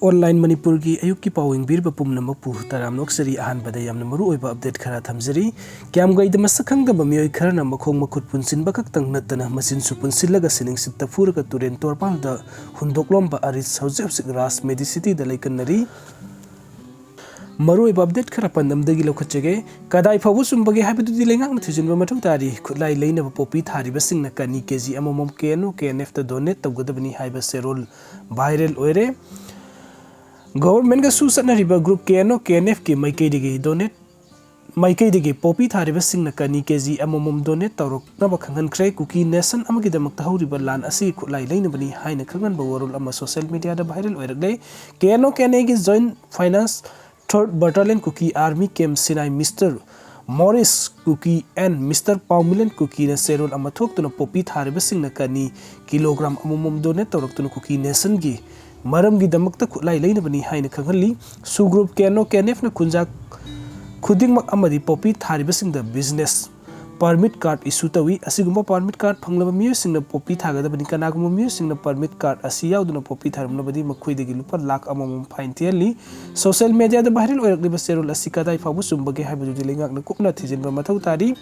online Manipur की अयुक की पाविंग बीर बपुम नमक पु तराम नोक्सरी अहान बदा याम नमरु ओइबा अपडेट खरा थमजरी क्याम गइद मसखंग द बमियोय खरा न मखोंग मखुत पुनसिन बकक तंग नतना मसिन सु पुनसिलगा सिनिंग सित्ता फुरगा तुरेन तोरपाल द हुंदोकलोम बा अरिस हौजे हौसिक रास मेडिसिटी द लैकनरी मरु ओइबा अपडेट खरा पंदम दगी लौखचगे कदाई फावु सुंबगे हाबिदुदि लेंगाक नथिजिनबा मथौ तारी खुटलाई लेनब पोपी थारिबा सिंगना कनी केजी अममम केनो केएनएफ द डोनेट तौगदबनी हाइबा सेरोल वायरल ओइरे गवर्नमेंट का सूचना ग्रुप केनो केएनएफ की माइकैदगी डोनेट माइकैदगी पोपी थारिबा सिंगना कनी केजी अममम डोनेट तौरकनबा खंगनख्रे कुकी नेशन अमगिदमक हौरिबा लान असि खुटलाई लेनबनी हाइना खंगनबा वरोल अमा सोशल मीडिया दा वायरल ओइरगले केनो केने की joint finance 3rd battalion Kuki army camp सिनाई mister Morris Kuki and mister Paumilan Kuki ने सेरोल अमा थोक्तुना पोपी थारिबा सिंगना कनी किलोग्राम अममम डोनेट तौरकतुना कुकी नेशन की मरम की दमकता खुलाई लेनबनी हाइना खंगली सु ग्रुप केनो केएनएफ न खुंजा खुदिंगमक अमदी पोपी थारिबसिंग द बिजनेस परमिट कार्ड इशू तवी असिगुम्बा परमिट कार्ड फंगलबा मियोसिंग न पोपी थागदबनी कनागुम्बा मियोसिंग न परमिट कार्ड असि याउदुना पोपी थारमनबदी मखुइदगी लुपा लाख अममम फाइन थियली सोशल मीडिया द वायरल ओइरकलिबा सेरोल असि कदाई फाबु सुंबगे हाइबदुदि लेंगाक न कुपना थिजिनबा मथौ तारी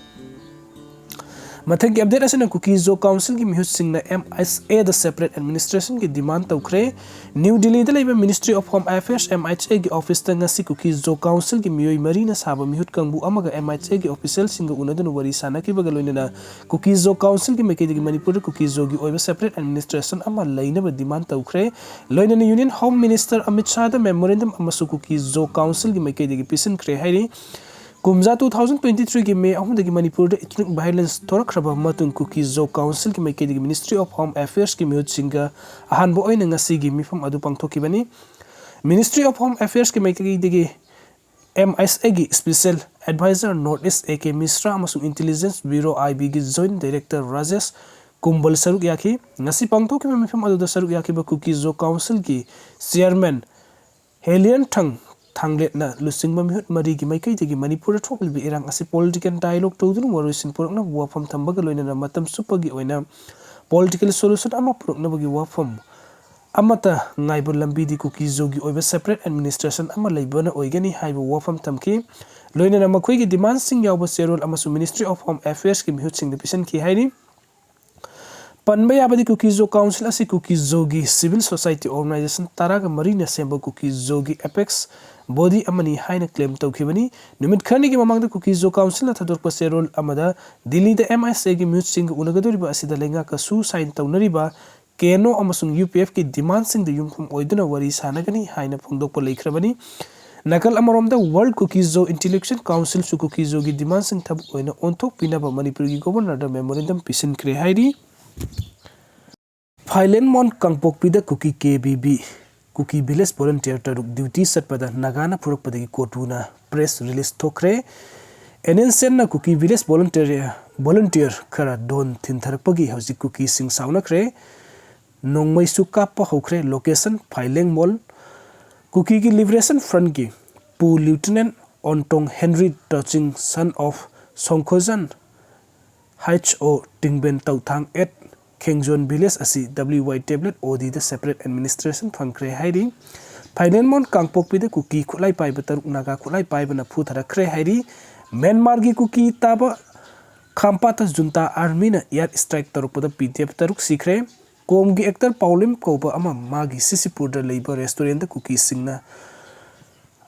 मथक की अपडेट असना कुकी जो काउंसिल की मिहुत सिंह न MHA द सेपरेट एडमिनिस्ट्रेशन की डिमांड तौखरे न्यू दिल्ली द लेबा ministry of home affairs MHA की ऑफिस ता ngasi कुकी जो काउंसिल की मियोय मरी न साबा मिहुत कंगबु अमगा MHA की ऑफिशियल सिंग उनदन वरी साना की बगल लोइना कुकी जो काउंसिल की मेके की मणिपुर कुकी जो की ओइबा सेपरेट एडमिनिस्ट्रेशन अमा लैनबा डिमांड तौखरे लोइना union home minister Amit Shah द मेमोरेंडम अमसु कुकी जो काउंसिल की मेके की पिसन खरे हाइरी कुमजा 2023 की मे अहुमदगी मणिपुर इथनिक वायलेंस थोरखरबा मतुंग कुकी जो काउंसिल की मेकेदगी मिनिस्ट्री ऑफ होम अफेयर्स की मिहुत सिंगा अहानबो ओइना ngasi gi मिफम अदु पांगथोकिबनी मिनिस्ट्री ऑफ होम अफेयर्स की मेकेदगी MHA की special adviser north east AK Mishra अमसुंग इंटेलिजेंस ब्यूरो IB की जॉइंट डायरेक्टर राजेश कुंबल सरुक याखी ngasi पांगथोकिबा मिफम अदु सरुक याखीबा कुकी जो काउंसिल की चेयरमैन हेलियन थांगलेटना लुसिंगबा मिहुत मरी की माइकैदगी मणिपुर थोकलिबि इरांग असि पॉलिटिकल डायलॉग तौदुन वरोइसिन पुरकना वाफम थंबगा लोइना मतम सुपगी ओइना पॉलिटिकल सॉल्यूशन अमा पुरकनबगी वाफम अमता ngaibul lambi di kuki jogi oiba separate administration ama leibana oigani haiba wafam tamki loina na makhoi gi demand sing yawba serol amasu ministry of home affairs ki mihut sing division ki hairi panba yabadi kuki jo council asi kuki jogi civil society organization taraga marina semba kuki jogi apex body amani haina claim tawkhibani numit khani ki mamang da kuki jo council na thador pa serol amada delhi da MHA gi mihut sing unagadori ba asida lenga ka su sign tawnari ba केनो अमसुंग UPF की demand Singh the युमफम ओइदुना worry सानगनी हाइना फोंदोकप लेख्रबनी नकल अमरोम the world cookies जो intellectual council सु cookies जो की demand सिंग थब ओइना ओंथोक पिनाबा मणिपुर की गवर्नर द मेमोरेंडम पिसन क्रे हाइरी फाइलेन मोन कंगपोकपी द Kuki KBB Kuki village volunteer तरुक ड्यूटी सटपदा नागाना फुरकपदगी कोटुना प्रेस रिलीज थोखरे NNCN ना कुकी विलेज वॉलंटियर खरा दोन थिनथरपगी हौजी कुकी सिंग साउनखरे नोंगमै सुकाप हौखरे लोकेशन फाइलेंग मॉल कुकी की लिबरेशन फ्रंट की पू लेफ्टिनेंट ओंटोंग हेनरी टचिंग सन ऑफ सोंखोजन HO टिंगबेन तौथांग एट खेंगजोन विलेज असी WY tablet OD the separate administration फंखरे हाइरी फाइलेंग मॉल कांगपोकपी द कुकी खुटलाई पाइबा तरुक नागा खुटलाई पाइबा न फुथरखरे हाइरी म्यांमार की कुकी ताबा खामपाता जुंता आर्मी न एयर स्ट्राइक तरुक PDF तरुक सीखरे कोम की एक्टर पाउलिम कोबा अमा मागी सिसिपुर द लेबा रेस्टोरेंट कुकी सिंगना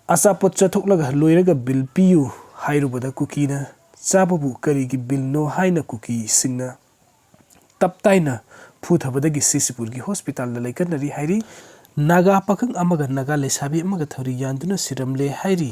असापोत चथोकलगा लोइरगा बिल पियु हाइरुबदा कुकी न चाबबु करिगी बिल नो हाइना कुकी सिंगना तपताइना फुथबदगी सिसिपुर की हॉस्पिटल द लेकनरी हाइरी नागा पखंग अमगा नागा लेसाबी अमगा थौरी यानदुना सिरमले हाइरी